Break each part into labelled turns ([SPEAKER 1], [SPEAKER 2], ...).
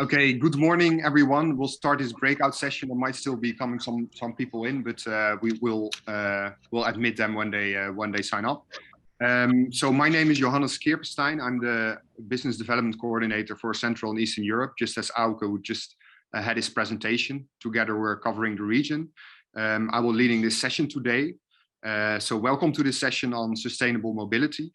[SPEAKER 1] Okay, good morning, everyone. We'll start this breakout session. There might still be coming some people in, but we will we'll admit them when they sign up. So my name is Johannes Kierpenstein. I'm the Business Development Coordinator for Central and Eastern Europe, just as Auke, who just had his presentation. Together, we're covering the region. I will leading this session today. So welcome to this session on sustainable mobility.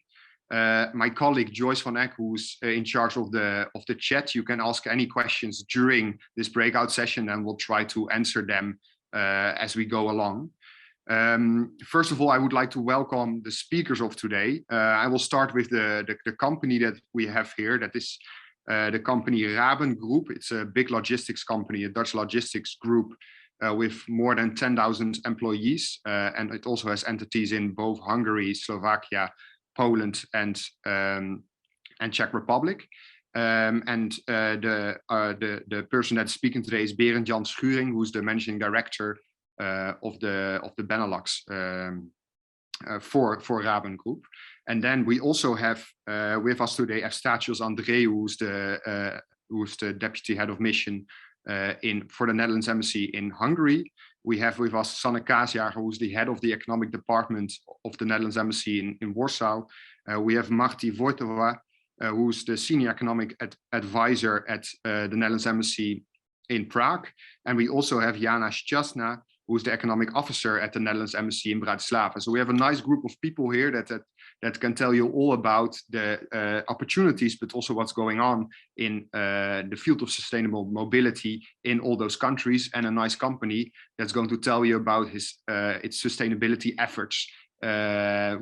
[SPEAKER 1] My colleague Joyce van Eck, who's in charge of the chat, you can ask any questions during this breakout session, and we'll try to answer them as we go along. First of all, I would like to welcome the speakers of today. I will start with the company that we have here. That is the company Raben Group. It's a big logistics company, a Dutch logistics group with more than 10,000 employees, and it also has entities in both Hungary, Slovakia, Poland, and Czech Republic. The person that's speaking today is Berend Jan Schuring, who's the managing director of the Benelux for Raben Group. And then we also have with us today Eustatios Andreu, who's the deputy head of mission for the Netherlands Embassy in Hungary. We have with us Sanne Kaasjager, who's the head of the economic department of the Netherlands Embassy in Warsaw. We have Marti Vojtova, who's the senior economic advisor at the Netherlands Embassy in Prague. And we also have Jana Šťastná, who's the economic officer at the Netherlands Embassy in Bratislava. So we have a nice group of people here that can tell you all about the opportunities, but also what's going on in the field of sustainable mobility in all those countries, and a nice company that's going to tell you about its sustainability efforts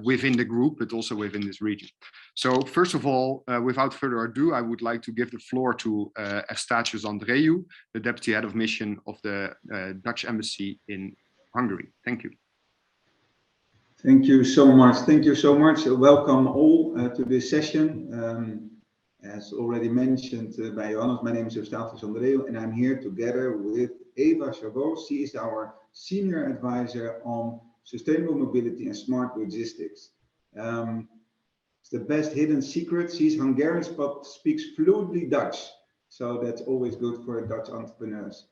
[SPEAKER 1] within the group, but also within this region. So first of all, without further ado, I would like to give the floor to Eustatios Andreu, the Deputy Head of Mission of the Dutch Embassy in Hungary. Thank you.
[SPEAKER 2] Thank you so much. Thank you so much. Welcome all to this session. As already mentioned by Johannes, my name is Eustatios Andreu, and I'm here together with Eva Chabot. She is our Senior Advisor on Sustainable Mobility and Smart Logistics. It's the best hidden secret. She's Hungarian but speaks fluently Dutch, so that's always good for Dutch entrepreneurs.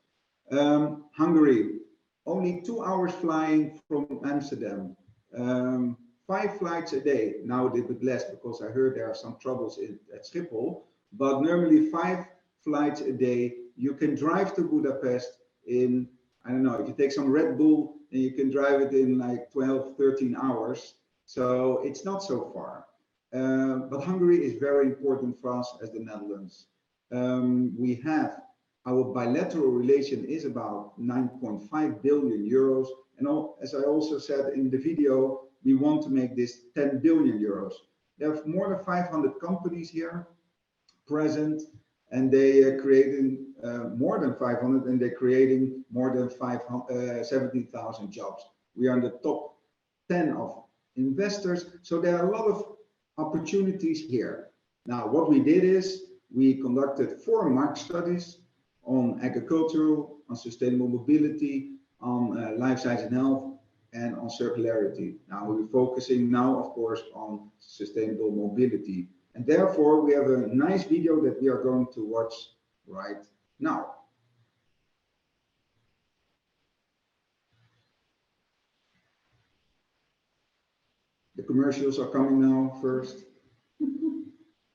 [SPEAKER 2] Hungary, only 2 hours flying from Amsterdam. 5 flights a day, now a little bit less because I heard there are some troubles at Schiphol, but normally 5 flights a day. You can drive to Budapest in, I don't know, if you take some Red Bull, and you can drive it in like 12, 13 hours. So it's not so far. But Hungary is very important for us as the Netherlands. We have our bilateral relation is about 9.5 billion euros. And as I also said in the video, we want to make this 10 billion euros. There are more than 500 companies here present, and they are creating more than 500, and they're creating more than 70,000 jobs. We are in the top 10 of investors, so there are a lot of opportunities here. Now, what we did is we conducted 4 market studies on agricultural, on sustainable mobility, on life science and health, and on circularity. Now we're focusing now, of course, on sustainable mobility. And therefore, we have a nice video that we are going to watch right now. The commercials are coming now first.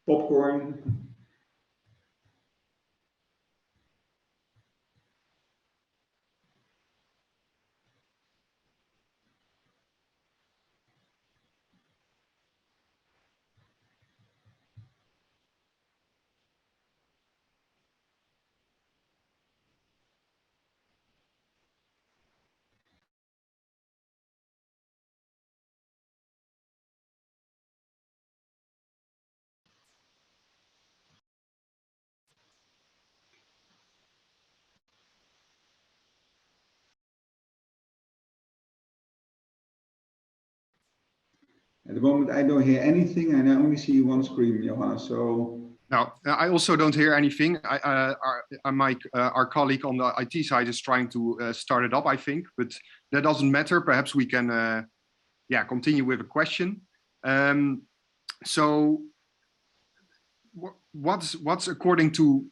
[SPEAKER 2] Popcorn. At the moment, I don't hear anything, and I only see one screen, Johannes. So
[SPEAKER 1] no, I also don't hear anything. Our colleague on the IT side is trying to start it up, I think, but that doesn't matter. Perhaps we can, continue with a question. So what's according to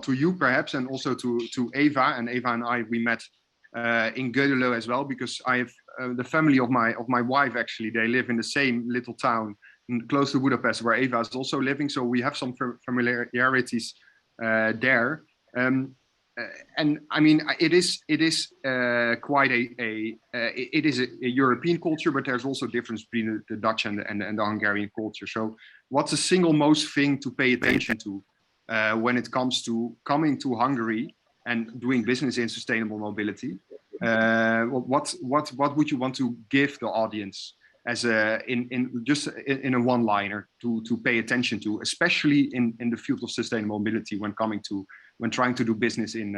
[SPEAKER 1] you perhaps, and also to Eva and I, we met in Gödelo as well, because I have the family of my wife, actually, they live in the same little town close to Budapest where Eva is also living, so we have some familiarities there. And I mean, it is quite it is a European culture, but there's also difference between the Dutch and the Hungarian culture. So what's the single most thing to pay attention to when it comes to coming to Hungary and doing business in sustainable mobility? What would you want to give the audience as in a one-liner to pay attention to, especially in the field of sustainable mobility when trying to do business in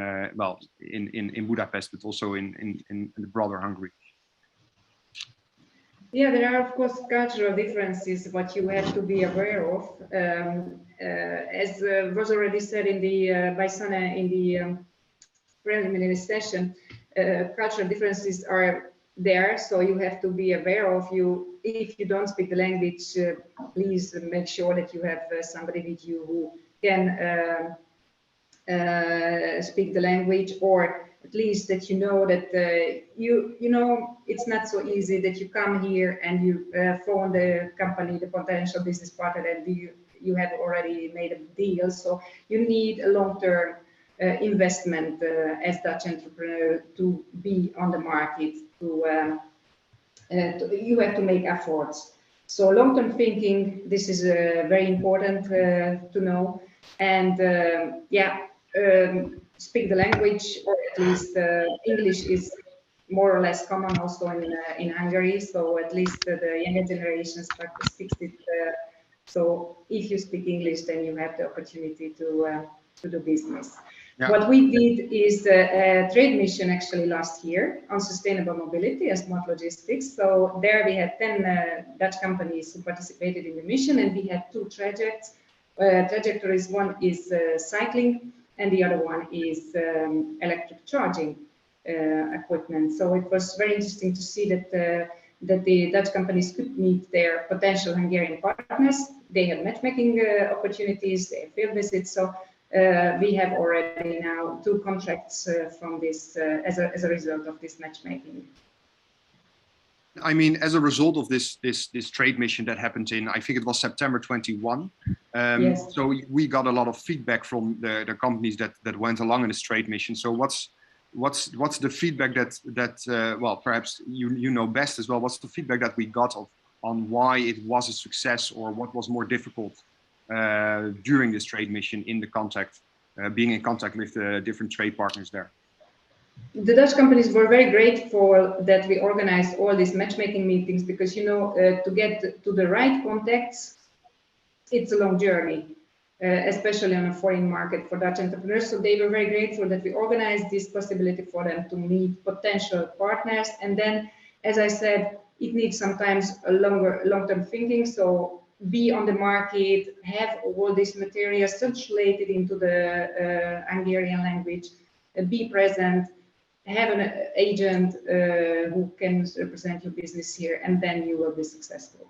[SPEAKER 1] Budapest, but also in the broader Hungary?
[SPEAKER 3] Yeah, there are of course cultural differences what you have to be aware of. As was already said by Sana in the preliminary session, cultural differences are there, so you have to be aware of. If you don't speak the language, please make sure that you have somebody with you who can speak the language, or at least that you know that you know it's not so easy that you come here and you phone the company, the potential business partner, and you have already made a deal. So you need a long-term investment as Dutch entrepreneur to be on the market. You have to make efforts. So long-term thinking, this is very important to know. And speak the language, or at least English is more or less common also in Hungary. So at least the younger generation start to speak it. So if you speak English, then you have the opportunity to do business. Yeah. What we did is a trade mission actually last year on sustainable mobility and smart logistics. So there we had 10 Dutch companies who participated in the mission, and we had two trajectories. One is cycling, and the other one is electric charging equipment. So it was very interesting to see that the Dutch companies could meet their potential Hungarian partners. They had matchmaking opportunities, they had field visits. So we have already now 2 contracts from this as a result of this matchmaking.
[SPEAKER 1] I mean, as a result of this trade mission that happened I think it was September 21. Yes. So we got a lot of feedback from the companies that went along in this trade mission. So what's the feedback that well, perhaps you know best as well? What's the feedback that we got on why it was a success, or what was more difficult during this trade mission in the being in contact with the different trade partners there?
[SPEAKER 3] The Dutch companies were very grateful that we organized all these matchmaking meetings, because to get to the right contacts, it's a long journey, especially on a foreign market for Dutch entrepreneurs. So they were very grateful that we organized this possibility for them to meet potential partners. And then, as I said, it needs sometimes a long-term thinking. So be on the market, have all this material translated into the Hungarian language, be present, have an agent who can represent your business here, and then you will be successful.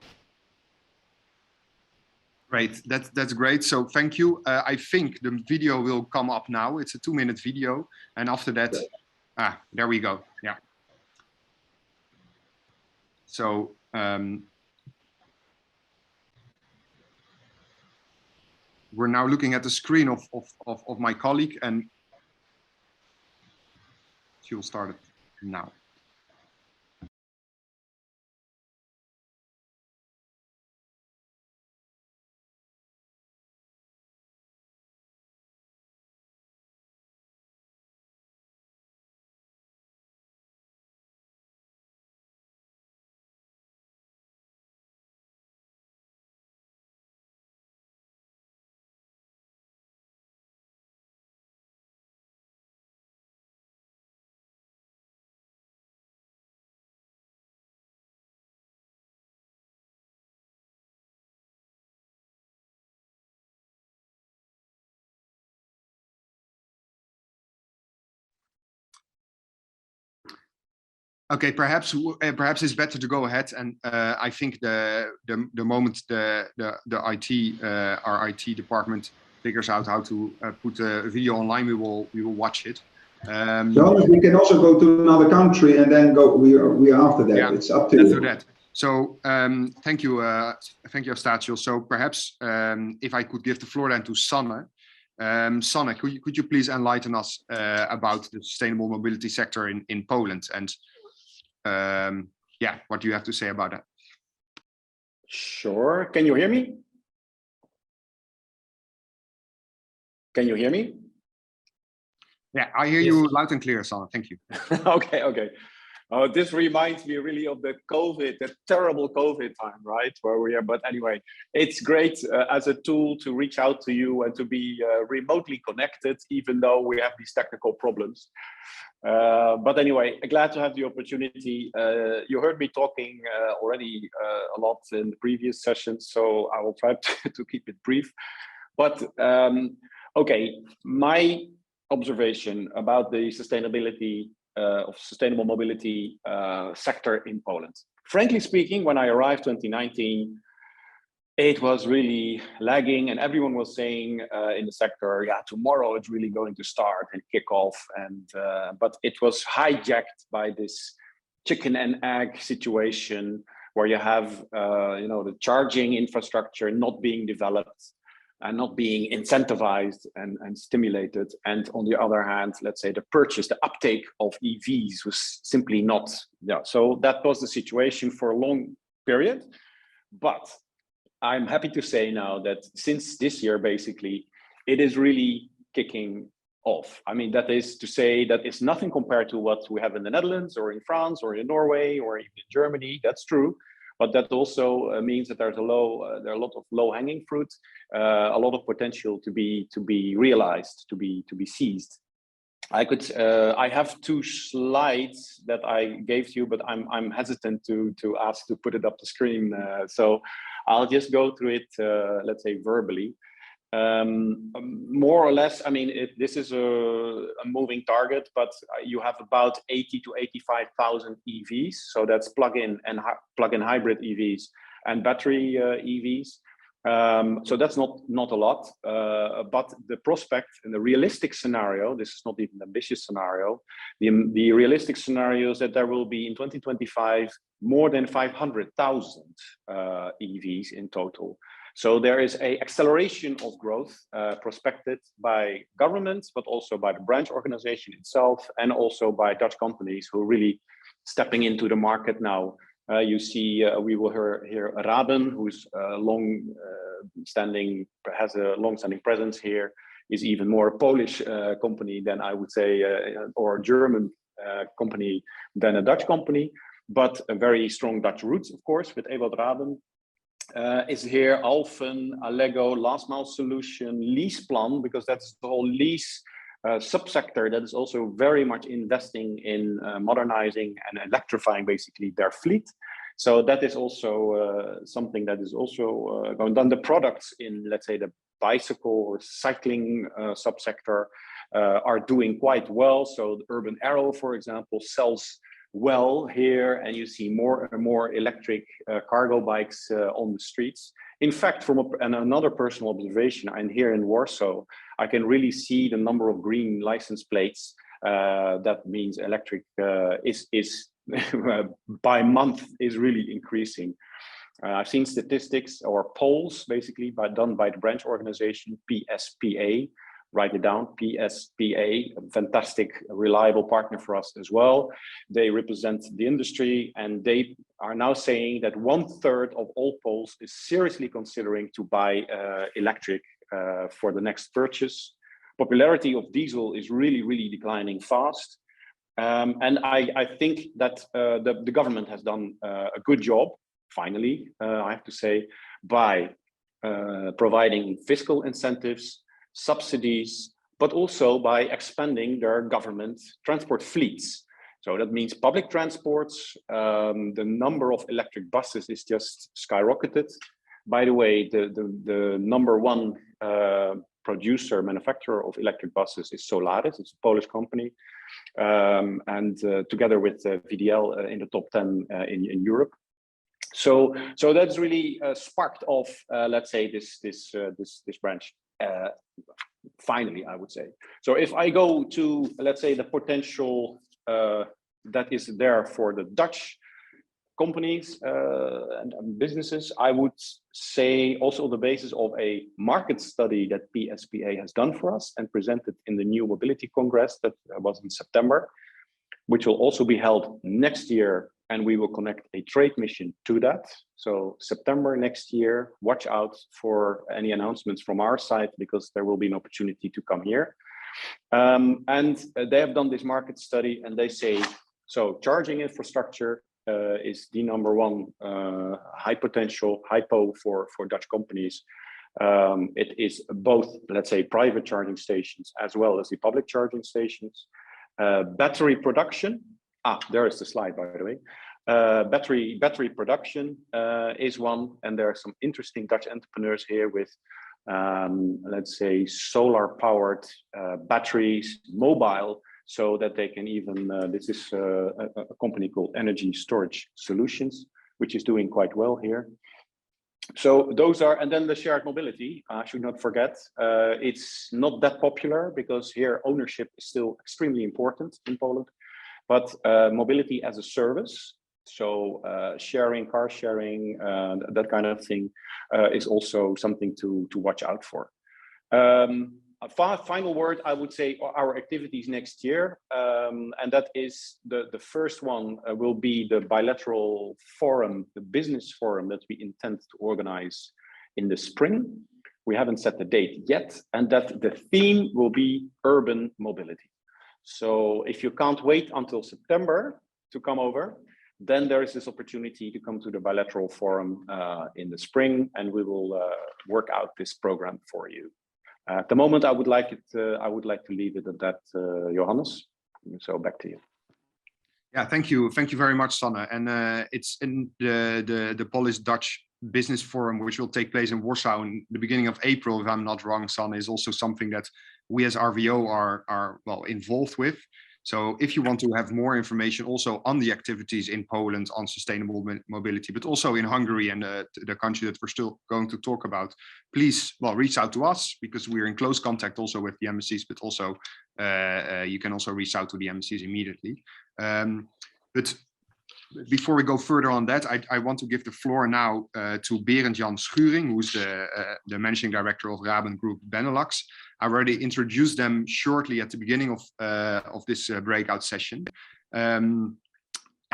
[SPEAKER 1] Great, that's great. So thank you. I think the video will come up now. It's a 2-minute video, and after that, there we go. Yeah. So we're now looking at the screen of my colleague, and she will start it now. Okay, perhaps it's better to go ahead, and I think the moment the IT our IT department figures out how to put a video online, we will watch it.
[SPEAKER 2] Jonas, we can also go to another country and then go. We are after that. Yeah, it's up to you.
[SPEAKER 1] Let's do that. So thank you, Eustachio. So perhaps if I could give the floor then to Sanne. Sanne, could you please enlighten us about the sustainable mobility sector in Poland, and yeah, what do you have to say about that?
[SPEAKER 4] Sure. Can you hear me? Can you hear me?
[SPEAKER 1] Yeah, I hear you loud and clear, Sanne. Thank you.
[SPEAKER 4] Okay. This reminds me really of the terrible COVID time, right? Where we are. But anyway, it's great as a tool to reach out to you and to be remotely connected, even though we have these technical problems. But anyway, glad to have the opportunity. You heard me talking already a lot in the previous sessions, so I will try to keep it brief. But okay, my observation about the sustainability of sustainable mobility sector in Poland. Frankly speaking, when I arrived 2019, it was really lagging, and everyone was saying in the sector, yeah, tomorrow it's really going to start and kick off. And but it was hijacked by this chicken and egg situation where you have the charging infrastructure not being developed and not being incentivized and stimulated. And on the other hand, let's say the uptake of EVs was simply not. Yeah, so that was the situation for a long period. But I'm happy to say now that since this year, basically, it is really kicking off. I mean, that is to say that it's nothing compared to what we have in the Netherlands or in France or in Norway or even in Germany. That's true. But that also means that there are a lot of low-hanging fruit, a lot of potential to be realized, to be seized. I have 2 slides that I gave to you, but I'm hesitant to ask to put it up the screen. So I'll just go through it, let's say verbally. More or less, I mean, this is a moving target, but you have about 80 to 85,000 EVs. So that's plug-in hybrid EVs and battery EVs. So that's not a lot, but the prospect and the realistic scenario, this is not even an ambitious scenario, the realistic scenario is that there will be in 2025 more than 500,000 EVs in total. So there is an acceleration of growth prospected by governments, but also by the branch organization itself, and also by Dutch companies who are really stepping into the market now. You see, we will hear Raben, who's has a long-standing presence here, is even more a Polish company than I would say, or a German company than a Dutch company, but a very strong Dutch roots, of course, with Ewald Raben. Is here Alphen, Allego, last mile solution, LeasePlan, because that's the whole lease subsector that is also very much investing in modernizing and electrifying basically their fleet. So that is also something that is also going on. The products in, let's say, the bicycle or cycling subsector are doing quite well. So the Urban Arrow, for example, sells well here, and you see more and more electric cargo bikes on the streets. In fact, from another personal observation, and here in Warsaw, I can really see the number of green license plates. That means electric is by month is really increasing. I've seen statistics or polls basically done by the branch organization PSPA. Write it down, PSPA, a fantastic, reliable partner for us as well. They represent the industry, and they are now saying that 1/3 of all Poles is seriously considering to buy electric for the next purchase. Popularity of diesel is really declining fast. And I think that the government has done a good job, finally, I have to say, by providing fiscal incentives, subsidies, but also by expanding their government transport fleets. So that means public transports, the number of electric buses is just skyrocketed. By the way, the number one producer, manufacturer of electric buses is Solaris. It's a Polish company, and together with VDL in the top 10 in Europe. So that's really sparked off, let's say, this branch. Finally, I would say. So if I go to, let's say, the potential that is there for the Dutch companies and businesses, I would say also on the basis of a market study that PSPA has done for us and presented in the New Mobility Congress that was in September, which will also be held next year, and we will connect a trade mission to that. So September next year, watch out for any announcements from our side, because there will be an opportunity to come here. And they have done this market study, and they say, so charging infrastructure is the number one high potential, hypo for Dutch companies. It is both, let's say, private charging stations as well as the public charging stations. Battery production, there is the slide, by the way. Battery production is one, and there are some interesting Dutch entrepreneurs here with, let's say, solar-powered batteries, mobile, so that they can even, this is a company called Energy Storage Solutions, which is doing quite well here. So those are, and then the shared mobility, I should not forget, it's not that popular because here ownership is still extremely important in Poland, but mobility as a service, so sharing, car sharing, that kind of thing is also something to watch out for. A final word, I would say, our activities next year, and that is the first one will be the bilateral forum, the business forum that we intend to organize in the spring. We haven't set the date yet, and that the theme will be urban mobility. So if you can't wait until September to come over, then there is this opportunity to come to the bilateral forum in the spring, and we will work out this program for you. At the moment, I would like to leave it at that, Johannes. So back to you.
[SPEAKER 1] Yeah, thank you very much, Sanne. And it's in the Polish-Dutch Business Forum, which will take place in Warsaw in the beginning of April, if I'm not wrong. Sanne, is also something that we as RVO are well involved with. So if you want to have more information also on the activities in Poland on sustainable mobility, but also in Hungary and the country that we're still going to talk about, please, well, reach out to us, because we're in close contact also with the embassies, but also you can also reach out to the embassies immediately. But before we go further on that, I want to give the floor now to Berend-Jan Schuring, who's the managing director of Raben Group Benelux. I already introduced them shortly at the beginning of this breakout session. And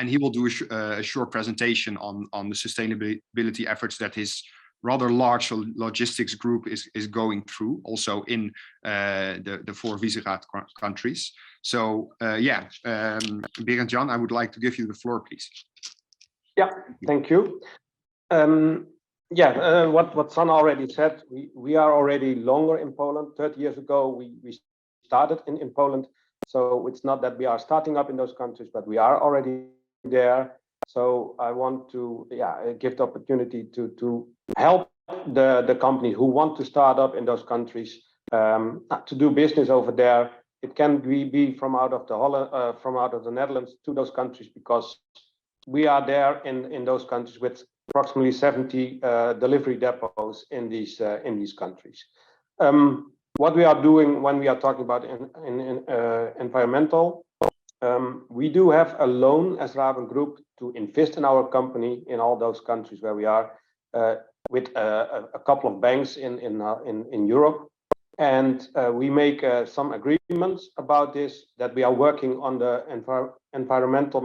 [SPEAKER 1] he will do a short presentation on the sustainability efforts that his rather large logistics group is going through, also in the 4 Visegrád countries. So yeah, Berend-Jan, I would like to give you the floor, please.
[SPEAKER 5] Yeah, thank you. What Sanne already said, we are already longer in Poland. 30 years ago, we started in Poland. So it's not that we are starting up in those countries, but we are already there. So I want to give the opportunity to help the companies who want to start up in those countries to do business over there. It can be from out of the Netherlands to those countries, because we are there in those countries with approximately 70 delivery depots in these countries. What we are doing when we are talking about environmental, we do have a loan as Raben Group to invest in our company in all those countries where we are, with a couple of banks in Europe. And we make some agreements about this, that we are working on the environmental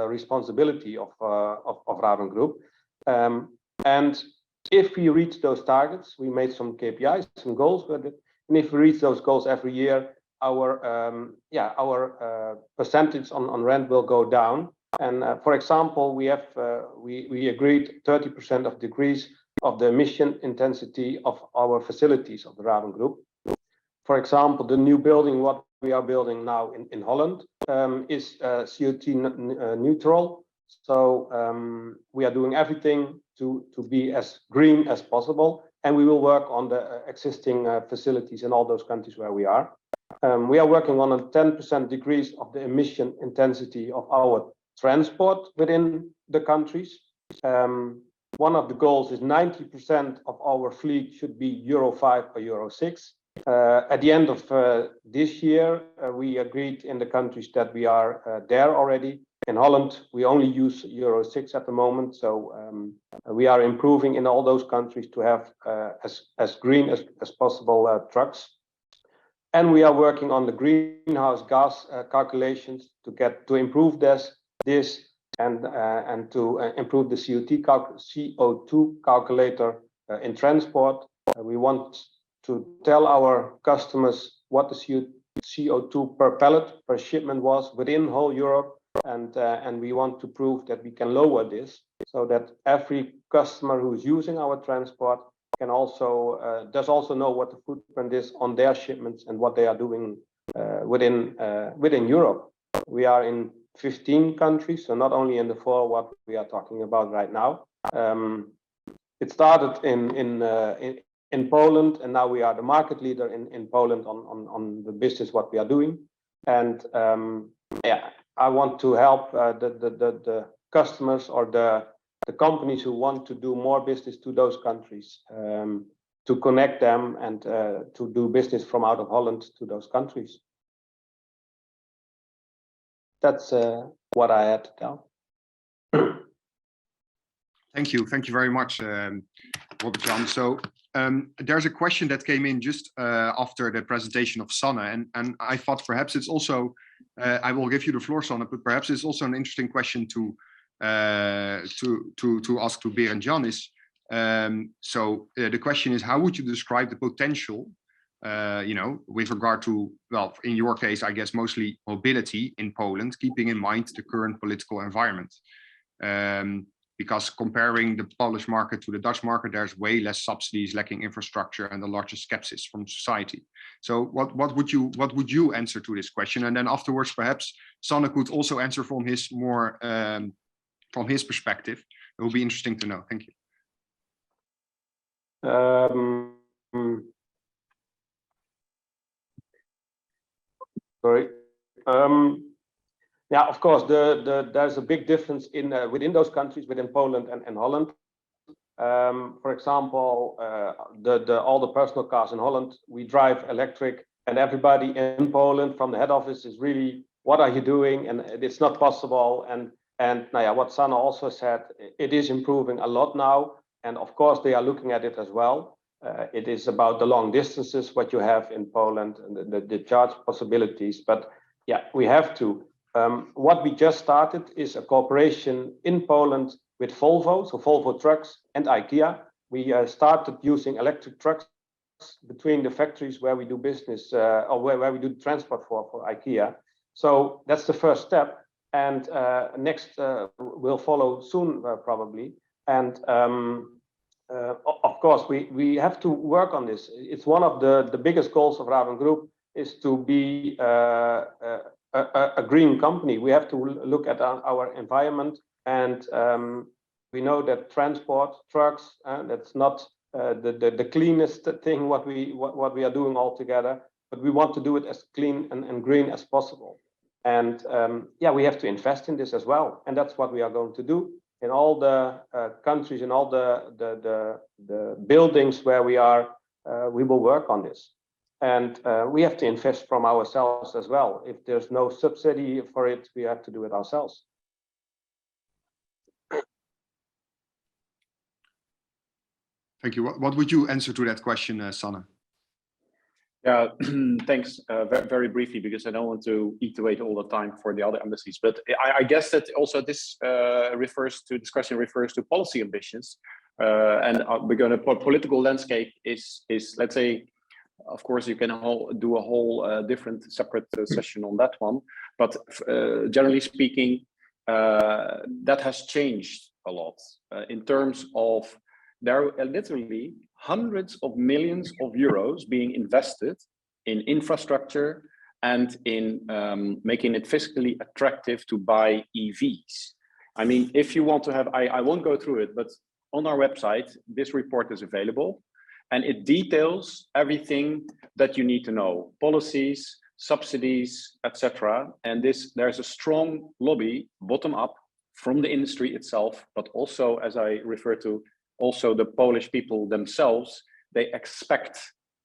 [SPEAKER 5] responsibility of Raben Group. And if we reach those targets, we made some KPIs, some goals with it. And if we reach those goals every year, our percentage on rent will go down. And for example, we agreed 30% of decrease of the emission intensity of our facilities of the Raben Group. For example, the new building, what we are building now in Holland, is CO2 neutral. So we are doing everything to be as green as possible. and we will work on the existing facilities in all those countries where we are. We are working on a 10% decrease of the emission intensity of our transport within the countries. One of the goals is 90% of our fleet should be Euro 5 or Euro 6. At the end of this year, we agreed in the countries that we are there already. In Holland, we only use Euro 6 at the moment, so we are improving in all those countries to have as green as possible trucks. And we are working on the greenhouse gas calculations to improve this and to improve the CO2 calculator in transport. We want to tell our customers what the CO2 per pallet, per shipment was within whole Europe, and we want to prove that we can lower this so that every customer who is using our transport can also does also know what the footprint is on their shipments and what they are doing within Europe. We are in 15 countries, so not only in the 4 what we are talking about right now. It started in Poland, and now we are the market leader in Poland on the business what we are doing. And yeah, I want to help the customers or the companies who want to do more business to those countries, to connect them and to do business from out of Holland to those countries. That's what I had to tell.
[SPEAKER 1] Thank you very much, Robert-Jan. So there's a question that came in just after the presentation of Sanne, and I thought perhaps it's also, I will give you the floor, Sanne, but perhaps it's also an interesting question to ask to Berend-Jan is, so the question is, how would you describe the potential, with regard to, well, in your case, I guess mostly mobility in Poland, keeping in mind the current political environment? Because comparing the Polish market to the Dutch market, there's way less subsidies, lacking infrastructure, and a larger skepsis from society. So what would you answer to this question? And then afterwards, perhaps Sanne could also answer from his more from his perspective. It will be interesting to know. Thank you.
[SPEAKER 5] Sorry. Yeah, of course, there's a big difference in within those countries, within Poland and Holland. For example, all the personal cars in Holland, we drive electric, and everybody in Poland from the head office is really, what are you doing? And it's not possible. And what Sanne also said, it is improving a lot now, and of course they are looking at it as well. It is about the long distances, what you have in Poland, and the charge possibilities. But yeah, we have to. What we just started is a cooperation in Poland with Volvo, so Volvo Trucks and IKEA. We started using electric trucks between the factories where we do business, or where we do transport for IKEA. So that's the first step, and next will follow soon, probably. And of course, we have to work on this. It's one of the biggest goals of Raben Group is to be a green company. We have to look at our environment, and we know that transport trucks, that's not the cleanest thing what we are doing all together, but we want to do it as clean and green as possible. And yeah, we have to invest in this as well, and that's what we are going to do in all the countries, in all the buildings where we are. We will work on this. And we have to invest from ourselves as well. If there's no subsidy for it, we have to do it ourselves.
[SPEAKER 1] Thank you. What would you answer to that question, Sanne?
[SPEAKER 4] Yeah, thanks. Very briefly, because I don't want to eat away all the time for the other embassies. But I guess that also this discussion refers to policy ambitions, and we're going to political landscape is let's say. Of course, you can do a whole different separate session on that one. But generally speaking, that has changed a lot in terms of there are literally hundreds of millions of euros being invested in infrastructure and in making it fiscally attractive to buy EVs. I mean, if you want to have, I won't go through it, but on our website, this report is available. and it details everything that you need to know: policies, subsidies, etc. And there's a strong lobby bottom up from the industry itself, but also, as I refer to, also the Polish people themselves. They expect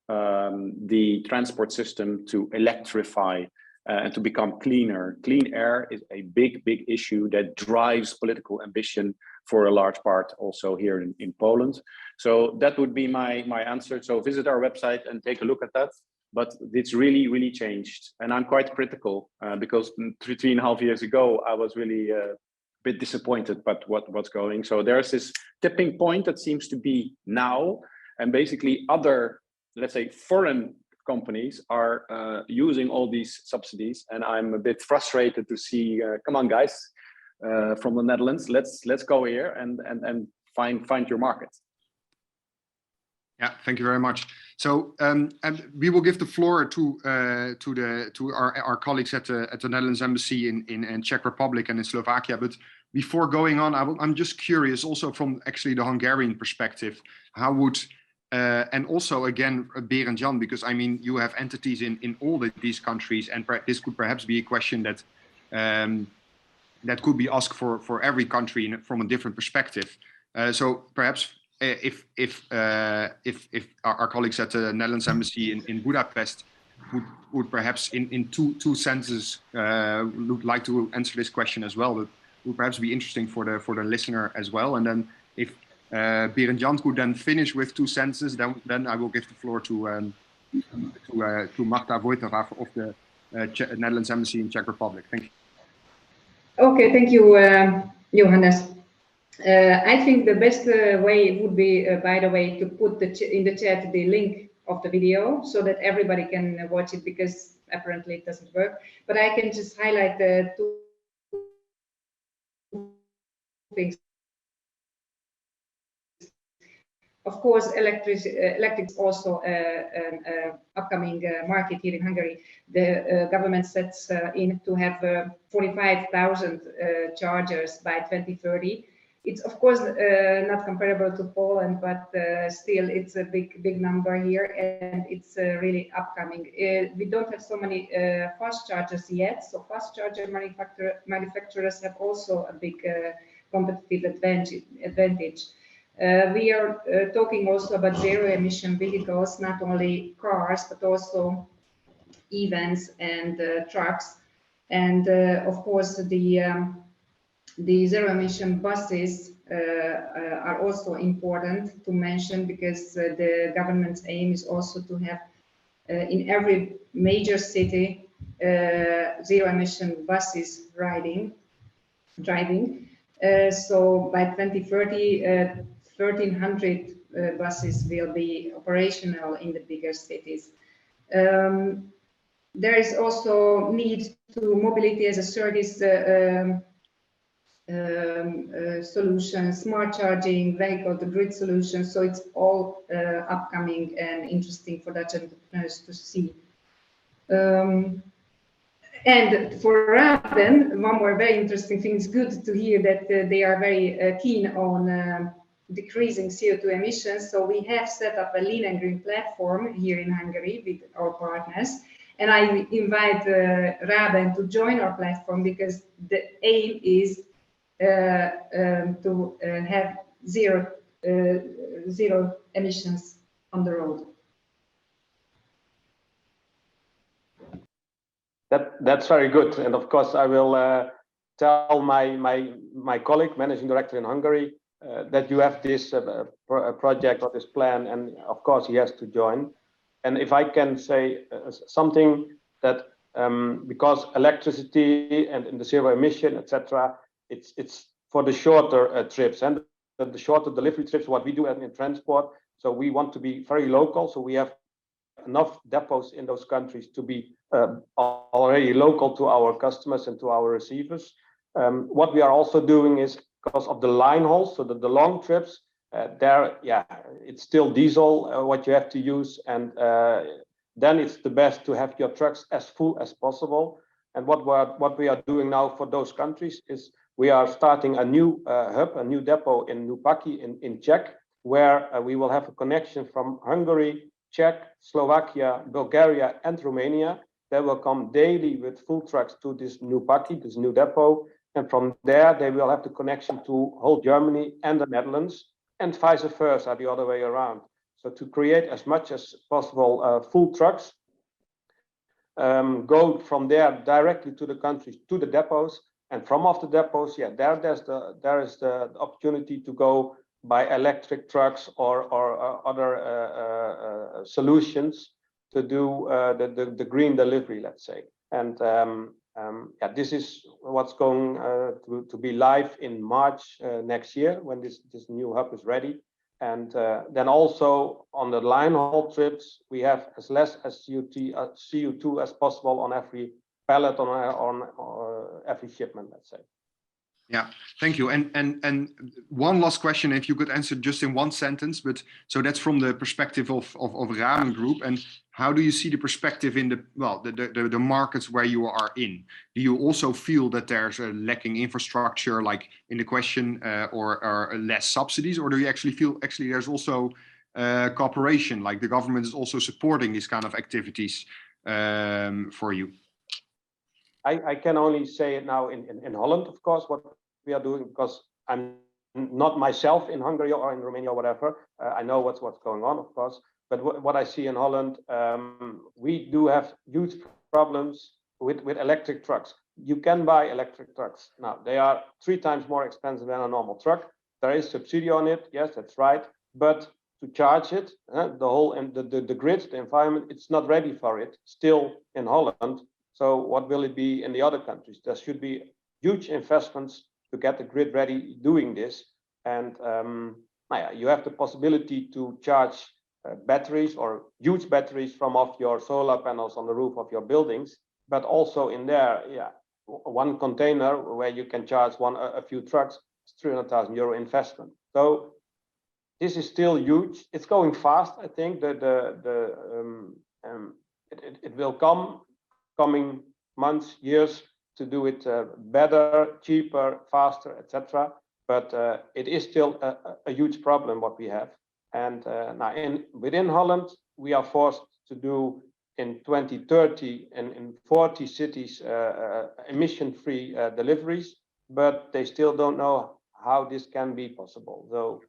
[SPEAKER 4] the transport system to electrify and to become cleaner. Clean air is a big issue that drives political ambition for a large part also here in Poland. So that would be my answer. So visit our website and take a look at that. But it's really changed. And I'm quite critical because 3.5 years ago, I was really a bit disappointed by what's going. So there's this tipping point that seems to be now. And basically other, let's say, foreign companies are using all these subsidies. And I'm a bit frustrated to see, come on, guys, from the Netherlands, let's go here and find your market.
[SPEAKER 1] Yeah, thank you very much. So and we will give the floor to our colleagues at the Netherlands Embassy in Czech Republic and in Slovakia. But before going on, I'm just curious, also from actually the Hungarian perspective, how would and also again Berend Jan, because I mean you have entities in all these countries, and this could perhaps be a question that that could be asked for every country from a different perspective. So perhaps. If our colleagues at the Netherlands Embassy in Budapest would perhaps in two sentences would like to answer this question as well, that would perhaps be interesting for the listener as well. And then if Berend Jan could then finish with 2 sentences, then I will give the floor to Marta Vojtova of the Netherlands Embassy in Czech Republic. Thank you.
[SPEAKER 3] Okay, thank you, Johannes. I think the best way would be, by the way, to put in the chat the link of the video so that everybody can watch it, because apparently it doesn't work. But I can just highlight the 2 things. Of course, electric is also an upcoming market here in Hungary. The government sets in to have 45,000 chargers by 2030. It's of course not comparable to Poland, but still it's a big number here, and it's really upcoming. We don't have so many fast chargers yet, so fast charger manufacturers have also a big competitive advantage. We are talking also about zero-emission vehicles, not only cars, but also e-vans and trucks. And of course, the zero-emission buses are also important to mention, because the government's aim is also to have in every major city zero-emission buses driving. So by 2030, 1,300 buses will be operational in the bigger cities. There is also need to mobility as a service solutions, smart charging, vehicle-to-grid solutions. So it's all upcoming and interesting for Dutch entrepreneurs to see. And for Raben, one more very interesting thing, it's good to hear that they are very keen on decreasing CO2 emissions. So we have set up a lean and green platform here in Hungary with our partners. And I invite Raben to join our platform, because the aim is to have zero emissions on the road.
[SPEAKER 5] That's very good, and of course I will tell my colleague, managing director in Hungary, that you have this project or this plan, and of course he has to join. And if I can say something, that because electricity and the zero emission, etc., it's for the shorter trips and the shorter delivery trips, what we do in transport. So we want to be very local, so we have enough depots in those countries to be already local to our customers and to our receivers. What we are also doing is, because of the line hauls, so the long trips, it's still diesel what you have to use, and then it's the best to have your trucks as full as possible. And what we are doing now for those countries is we are starting a new hub, a new depot in Nupaki in Czech, where we will have a connection from Hungary, Czech, Slovakia, Bulgaria, and Romania. They will come daily with full trucks to this new party, this new depot. And from there, they will have the connection to whole Germany and the Netherlands, and vice versa, the other way around. So to create as much as possible full trucks, go from there directly to the countries, to the depots, and from off the depots, yeah, there is the opportunity to go by electric trucks or other solutions to do the green delivery, let's say. And yeah, this is what's going to be live in March next year when this new hub is ready. And then also on the line haul trips, we have as less as CO2 as possible on every pallet, on every shipment, let's say.
[SPEAKER 1] Yeah, thank you. And one last question, if you could answer just in one sentence, but so that's from the perspective of Raben Group. And how do you see the perspective in the markets where you are in? Do you also feel that there's a lacking infrastructure, like in the question, or less subsidies, or do you actually feel there's also cooperation, like the government is also supporting these kind of activities for you?
[SPEAKER 5] I can only say it now in Holland, of course, what we are doing, because I'm not myself in Hungary or in Romania or whatever. I know what's going on, of course. But what I see in Holland, we do have huge problems with electric trucks. You can buy electric trucks. Now, they are 3 times more expensive than a normal truck. There is subsidy on it. Yes, that's right. But to charge it, the whole and the grid, the environment, it's not ready for it still in Holland. So what will it be in the other countries? There should be huge investments to get the grid ready doing this. And you have the possibility to charge batteries or huge batteries from off your solar panels on the roof of your buildings. But also in there, yeah, one container where you can charge a few trucks, it's 300,000 euro investment. So this is still huge. It's going fast, I think. It will coming months, years, to do it better, cheaper, faster, etc. But it is still a huge problem what we have. And now within Holland, we are forced to do in 2030 and in 40 cities emission-free deliveries, but they still don't know how this can be possible. So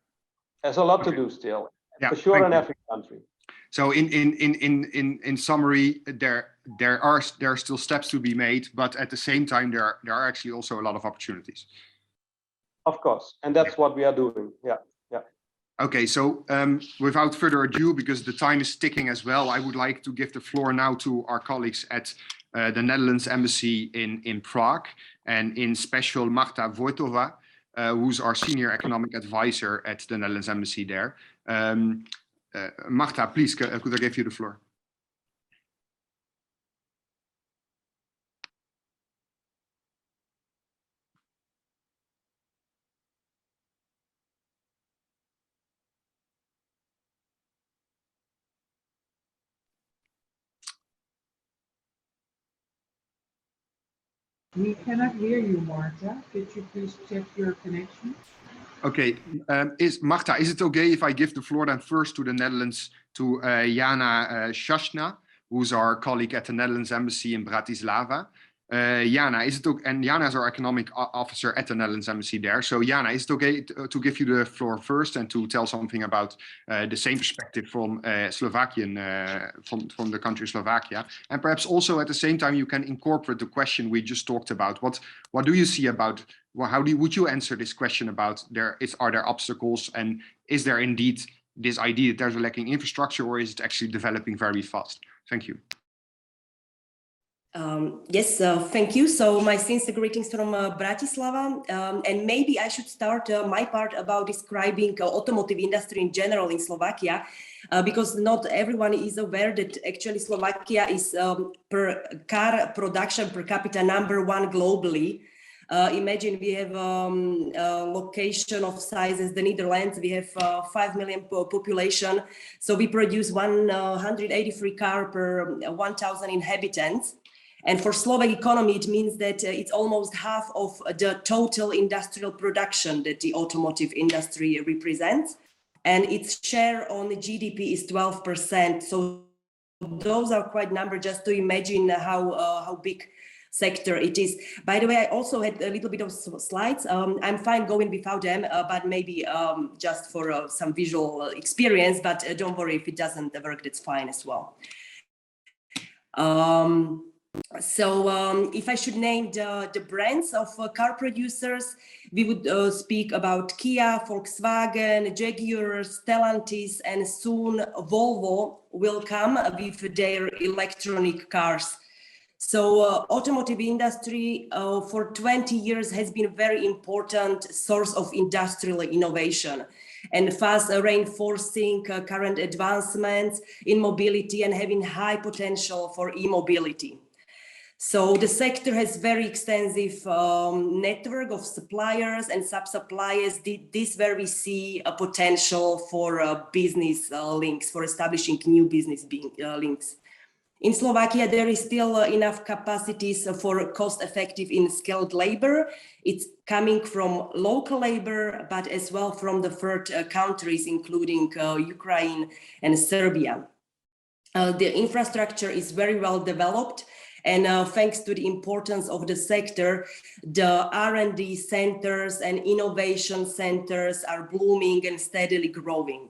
[SPEAKER 5] there's a lot to do still, for sure, in every country.
[SPEAKER 1] So in summary, there are still steps to be made, but at the same time, there are actually also a lot of opportunities.
[SPEAKER 5] Of course, and that's what we are doing. Yeah.
[SPEAKER 1] Okay, so without further ado, because the time is ticking as well, I would like to give the floor now to our colleagues at the Netherlands Embassy in Prague, and in special Marta Vojtova, who's our senior economic advisor at the Netherlands Embassy there. Marta, please, could I give you the floor?
[SPEAKER 6] We cannot hear you, Marta. Could you please check your connection?
[SPEAKER 1] Okay, Marta, is it okay if I give the floor then first to the Netherlands, to Jana Shashna, who's our colleague at the Netherlands Embassy in Bratislava? Jana, is it okay? And Jana is our economic officer at the Netherlands Embassy there. So Jana, is it okay to give you the floor first and to tell something about the same perspective from Slovakian, from the country Slovakia? And perhaps also at the same time, you can incorporate the question we just talked about. What do you see about, well, would you answer this question about are there obstacles, and is there indeed this idea that there's a lacking infrastructure, or is it actually developing very fast? Thank you.
[SPEAKER 7] Yes, thank you. So my sincere greetings from Bratislava, and maybe I should start my part about describing automotive industry in general in Slovakia, because not everyone is aware that actually Slovakia is per car production per capita #1 globally. Imagine we have a location of size as the Netherlands. We have 5 million population, so we produce 183 car per 1,000 inhabitants. And for Slovak economy, it means that it's almost half of the total industrial production that the automotive industry represents. and its share on the GDP is 12%. So those are quite numbers just to imagine how big sector it is. By the way, I also had a little bit of slides. I'm fine going without them, but maybe just for some visual experience, but don't worry if it doesn't work, that's fine as well. If I should name the brands of car producers, we would speak about Kia, Volkswagen, Jaguar, Stellantis, and soon Volvo will come with their electronic cars. So automotive industry for 20 years has been a very important source of industrial innovation and fast reinforcing current advancements in mobility and having high potential for e-mobility. So the sector has very extensive network of suppliers and sub-suppliers. This where we see a potential for business links, for establishing new business links. In Slovakia, there is still enough capacities for cost-effective in skilled labor. It's coming from local labor, but as well from the third countries, including Ukraine and Serbia. The infrastructure is very well developed, and thanks to the importance of the sector, the R&D centers and innovation centers are blooming and steadily growing.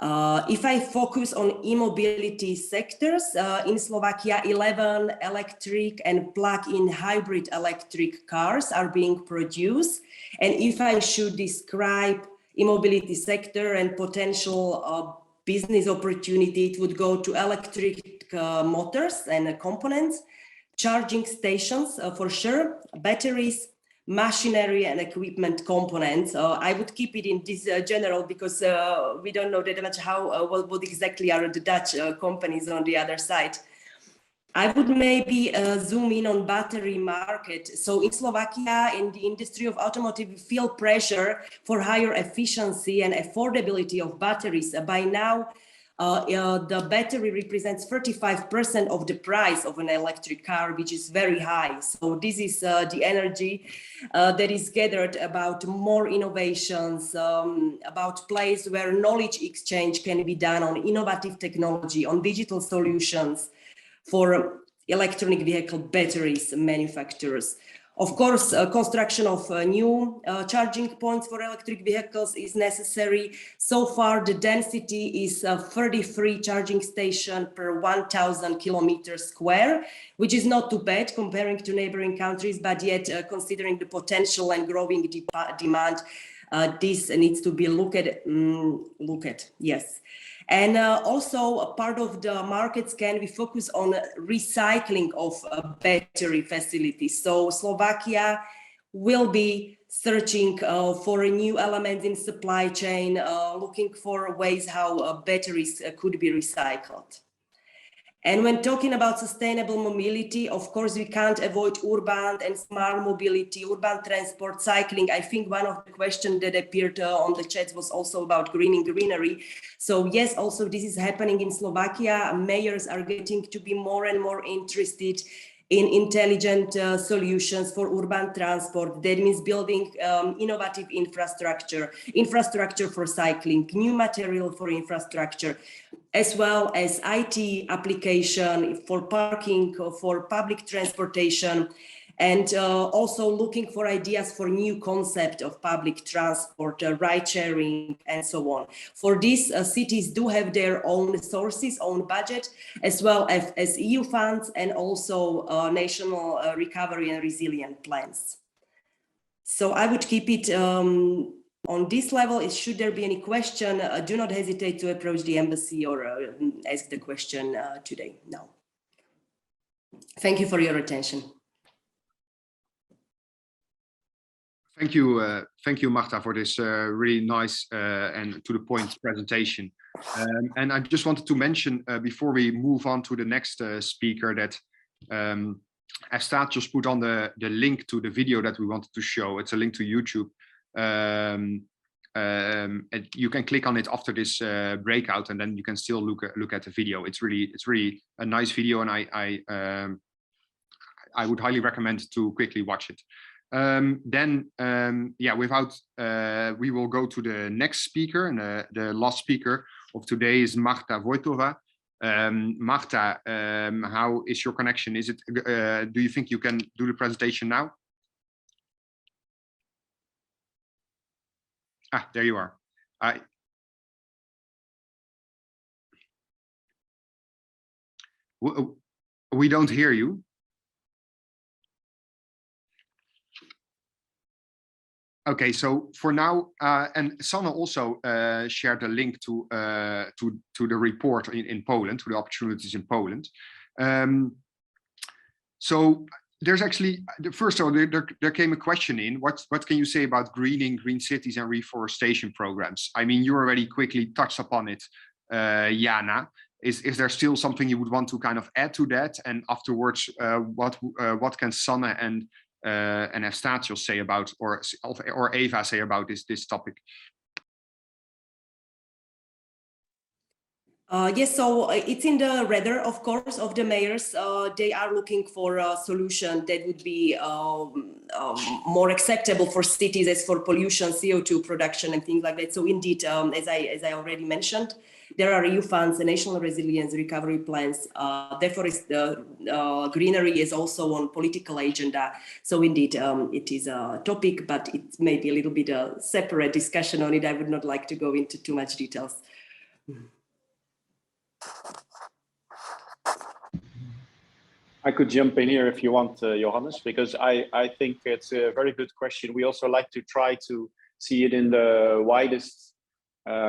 [SPEAKER 7] If I focus on e-mobility sectors, in Slovakia, 11 electric and plug-in hybrid electric cars are being produced. And if I should describe e-mobility sector and potential business opportunity, it would go to electric motors and components, charging stations for sure, batteries, machinery and equipment components. I would keep it in this general because we don't know that much what exactly are the Dutch companies on the other side. I would maybe zoom in on battery market. So in Slovakia, in the industry of automotive, we feel pressure for higher efficiency and affordability of batteries. By now, the battery represents 35% of the price of an electric car, which is very high. So this is the energy that is gathered about more innovations, about place where knowledge exchange can be done on innovative technology, on digital solutions for electronic vehicle batteries manufacturers. Of course, construction of new charging points for electric vehicles is necessary. So far, the density is 33 charging stations per 1,000 kilometers square, which is not too bad comparing to neighboring countries, but yet considering the potential and growing demand, this needs to be looked at, yes. And also a part of the market scan, we focus on recycling of battery facilities. So Slovakia will be searching for new elements in supply chain, looking for ways how batteries could be recycled. And when talking about sustainable mobility, of course, we can't avoid urban and smart mobility, urban transport, cycling. I think one of the questions that appeared on the chat was also about greenery. So yes, also this is happening in Slovakia. Mayors are getting to be more and more interested in intelligent solutions for urban transport. That means building innovative infrastructure for cycling, new material for infrastructure, as well as IT application for parking, for public transportation, and also looking for ideas for new concept of public transport, ride sharing, and so on. For this, cities do have their own sources, own budget, as well as EU funds and also national recovery and resilience plans. So I would keep it on this level. Should there be any question, do not hesitate to approach the embassy or ask the question today. No. Thank you for your attention.
[SPEAKER 1] Thank you, Marta, for this really nice and to the point presentation. And I just wanted to mention before we move on to the next speaker that Estad just put on the link to the video that we wanted to show. It's a link to YouTube. And you can click on it after this breakout, and then you can still look at the video. It's really a nice video, and I would highly recommend to quickly watch it. We will go to the next speaker, and the last speaker of today is Marta Vojtova. Marta, how is your connection? Is it? Do you think you can do the presentation now? Ah, there you are. We don't hear you. Okay, so for now, and Sanne also shared a link to the report in Poland, to the opportunities in Poland. So there's actually there came a question in. What can you say about greening, green cities, and reforestation programs? I mean, you already quickly touched upon it, Jana. Is there still something you would want to kind of add to that? And afterwards, what can Sanne and Eustatios say about, or Eva say about this topic?
[SPEAKER 7] Yes, so it's in the radar, of course, of the mayors. They are looking for a solution that would be more acceptable for cities as for pollution, CO2 production, and things like that. So indeed, as I already mentioned, there are EU funds, the national resilience recovery plans. Therefore, the greenery is also on political agenda. So indeed, it is a topic, but it may be a little bit a separate discussion on it. I would not like to go into too much details.
[SPEAKER 4] I could jump in here if you want, Johannes, because I think it's a very good question. We also like to try to see it in the widest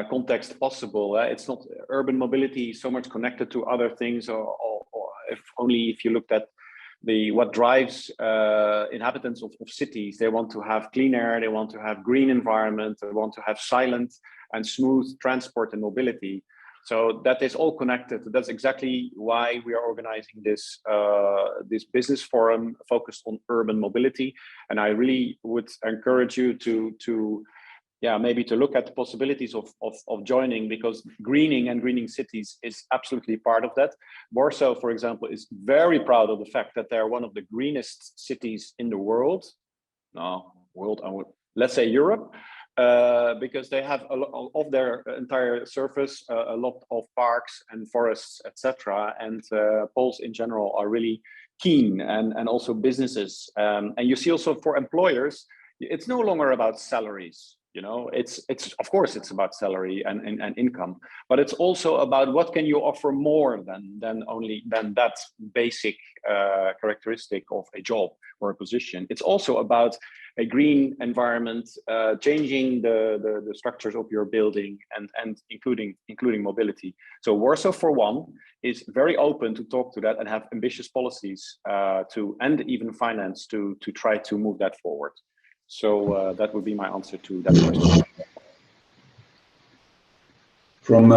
[SPEAKER 4] context possible. It's not urban mobility so much connected to other things, or if you looked at what drives inhabitants of cities. They want to have clean air, they want to have green environment, they want to have silent and smooth transport and mobility. So that is all connected. That's exactly why we are organizing this business forum focused on urban mobility. And I really would encourage you to maybe to look at the possibilities of joining, because greening cities is absolutely part of that. Warsaw, for example, is very proud of the fact that they're one of the greenest cities in the world. Let's say Europe. Because they have a lot of their entire surface, a lot of parks and forests, etc. And Poles in general are really keen, and also businesses. And you see also for employers, it's no longer about salaries. You know, it's of course it's about salary and income, but it's also about what can you offer more than that basic characteristic of a job or a position. It's also about a green environment, changing the structures of your building, and including mobility. So Warsaw, for one, is very open to talk to that and have ambitious policies and even finance to try to move that forward. So that would be my answer to that question.
[SPEAKER 2] From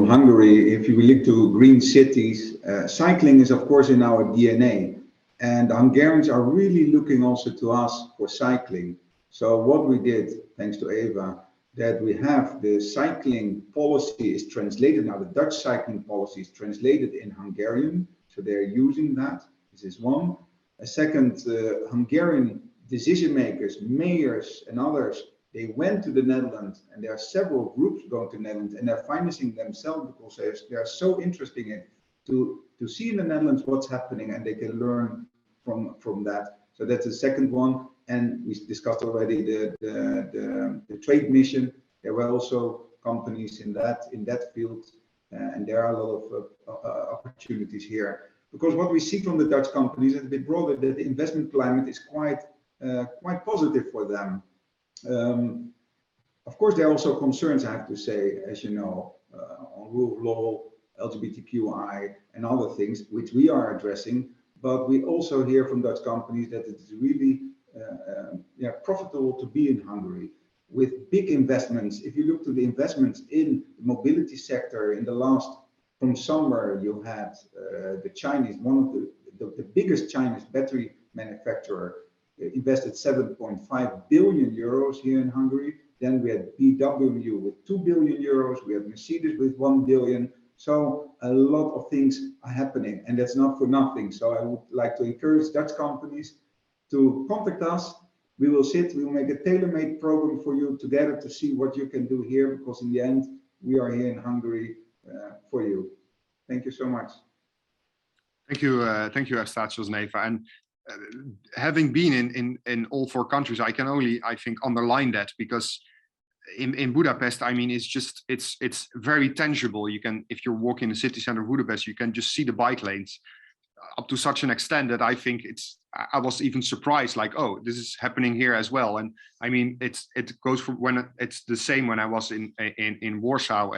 [SPEAKER 2] Hungary, if you look to green cities, cycling is of course in our DNA. And Hungarians are really looking also to us for cycling. So what we did, thanks to Eva, that we have the cycling policy is translated now. The Dutch cycling policy is translated in Hungarian. So they're using that. This is one. A second, Hungarian decision makers, mayors and others, they went to the Netherlands, and there are several groups going to the Netherlands, and they're financing themselves because they are so interested in to see in the Netherlands what's happening, and they can learn from that. So that's the second one. And we discussed already the trade mission. There were also companies in that field, and there are a lot of opportunities here. Because what we see from the Dutch companies is a bit broader, that the investment climate is quite positive for them. Of course, there are also concerns, I have to say, as you know, on rule of law, LGBTQI, and other things, which we are addressing. But we also hear from Dutch companies that it is really profitable to be in Hungary with big investments. If you look to the investments in the mobility sector in the last, from summer, you had the Chinese, one of the biggest Chinese battery manufacturer invested 7.5 billion euros here in Hungary. Then we had BMW with 2 billion euros. We had Mercedes with 1 billion. So a lot of things are happening, and that's not for nothing. So I would like to encourage Dutch companies to contact us We will sit, we will make a tailor-made program for you together to see what you can do here, because in the end, we are here in Hungary for you. Thank you so much. Thank you,
[SPEAKER 1] Statios Neva. And having been in all 4 countries, I can only, I think, underline that, because in Budapest, I mean, it's very tangible. You can, if you're walking in the city center of Budapest, you can just see the bike lanes up to such an extent that I think I was even surprised, like, oh, this is happening here as well. And I mean, it goes from when it's the same when I was in Warsaw,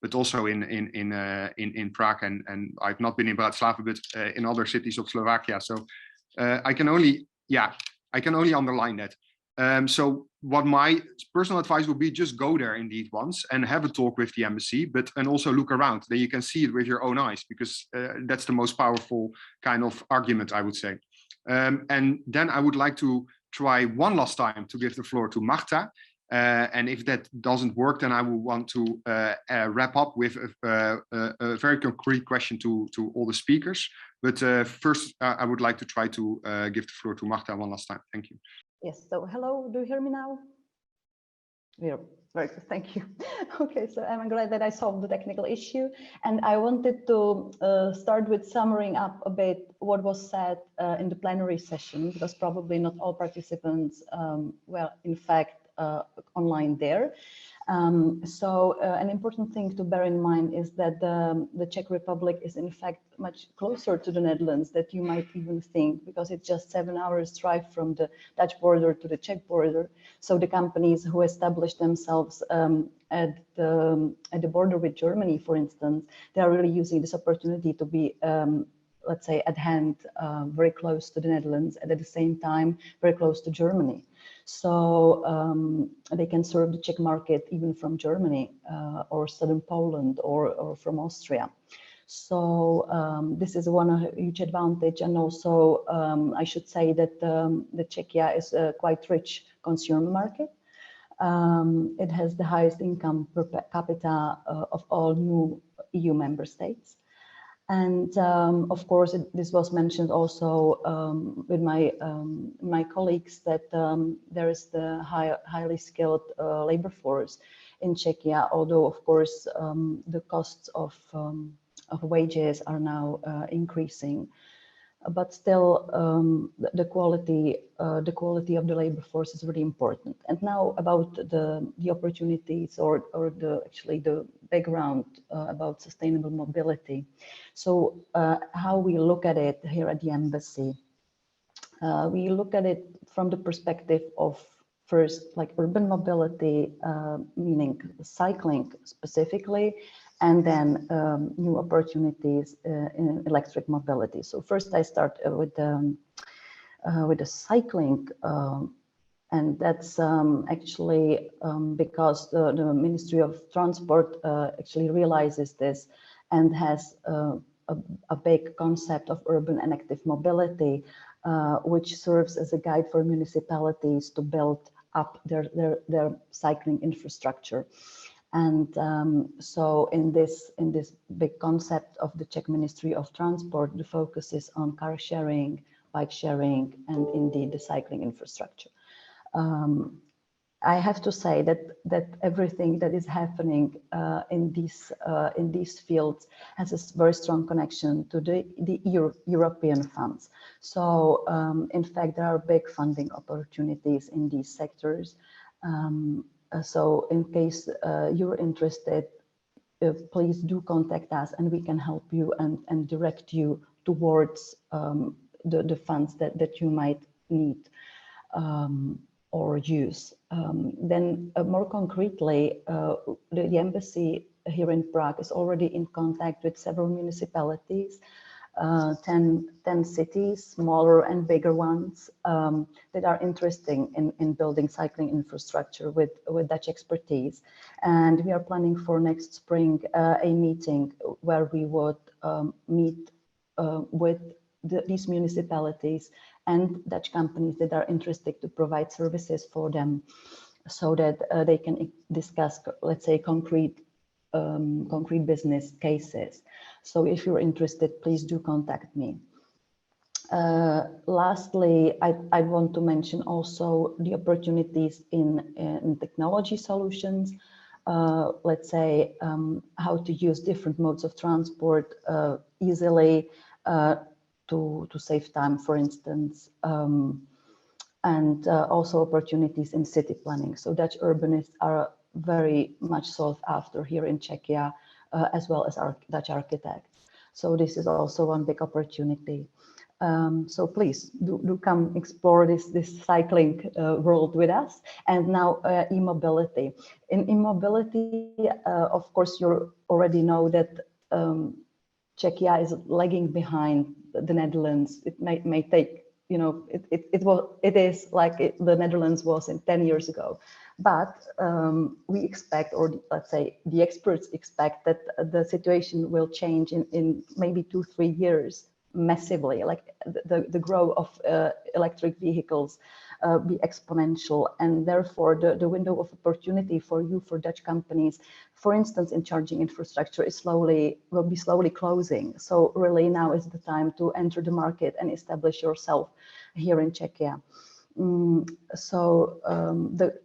[SPEAKER 1] but also in Prague, and I've not been in Bratislava, but in other cities of Slovakia. So I can only underline that. So what my personal advice would be, just go there indeed once and have a talk with the embassy, and also look around. Then you can see it with your own eyes, because that's the most powerful kind of argument, I would say. And then I would like to try one last time to give the floor to Marta. And if that doesn't work, then I will want to wrap up with a very concrete question to all the speakers. But first, I would like to try to give the floor to Marta one last time. Thank you.
[SPEAKER 8] Yes, so hello, do you hear me now? Yeah, very good, thank you. Okay, so I'm glad that I solved the technical issue. And I wanted to start with summarizing up a bit what was said in the plenary session, because probably not all participants were in fact online there. So an important thing to bear in mind is that the Czech Republic is in fact much closer to the Netherlands than you might even think, because it's just 7 hours drive from the Dutch border to the Czech border. So the companies who established themselves at the border with Germany, for instance, they are really using this opportunity to be let's say at hand, very close to the Netherlands, and at the same time very close to Germany. So they can serve the Czech market even from Germany or southern Poland or from Austria. So this is one huge advantage. And also I should say that the Czechia is a quite rich consumer market. It has the highest income per capita of all new EU member states. And of course, this was mentioned also with my colleagues, that there is the highly skilled labor force in Czechia, although of course the costs of wages are now increasing. But still, the quality of the labor force is really important. And now about the opportunities or actually the background about sustainable mobility. So how we look at it here at the embassy, we look at it from the perspective of first, like urban mobility, meaning cycling specifically, and then new opportunities in electric mobility. So first I start with the cycling, and that's actually because the Ministry of Transport actually realizes this and has a big concept of urban and active mobility, which serves as a guide for municipalities to build up their cycling infrastructure. And so in this big concept of the Czech Ministry of Transport, the focus is on car sharing, bike sharing, and indeed the cycling infrastructure. I have to say that everything that is happening in these fields has a very strong connection to the European funds. So in fact, there are big funding opportunities in these sectors. So in case you're interested, please do contact us and we can help you and direct you towards the funds that you might need or use. Then more concretely, the embassy here in Prague is already in contact with several municipalities, 10 cities, smaller and bigger ones, that are interested in building cycling infrastructure with Dutch expertise. And we are planning for next spring a meeting where we would meet with these municipalities and Dutch companies that are interested to provide services for them, so that they can discuss, let's say, concrete business cases. So if you're interested, please do contact me. Lastly, I want to mention also the opportunities in technology solutions. Let's say how to use different modes of transport easily to save time, for instance, and also opportunities in city planning. So Dutch urbanists are very much sought after here in Czechia, as well as our Dutch architects. So this is also one big opportunity. So please do come explore this cycling world with us. And now e-mobility. In e-mobility, of course, you already know that Czechia is lagging behind the Netherlands. It may take, you know, it is like the Netherlands was 10 years ago. But we expect, or let's say the experts expect, that the situation will change in maybe 2-3 years massively, like the growth of electric vehicles be exponential, and therefore the window of opportunity for Dutch companies, for instance in charging infrastructure, will be slowly closing. So really now is the time to enter the market and establish yourself here in Czechia.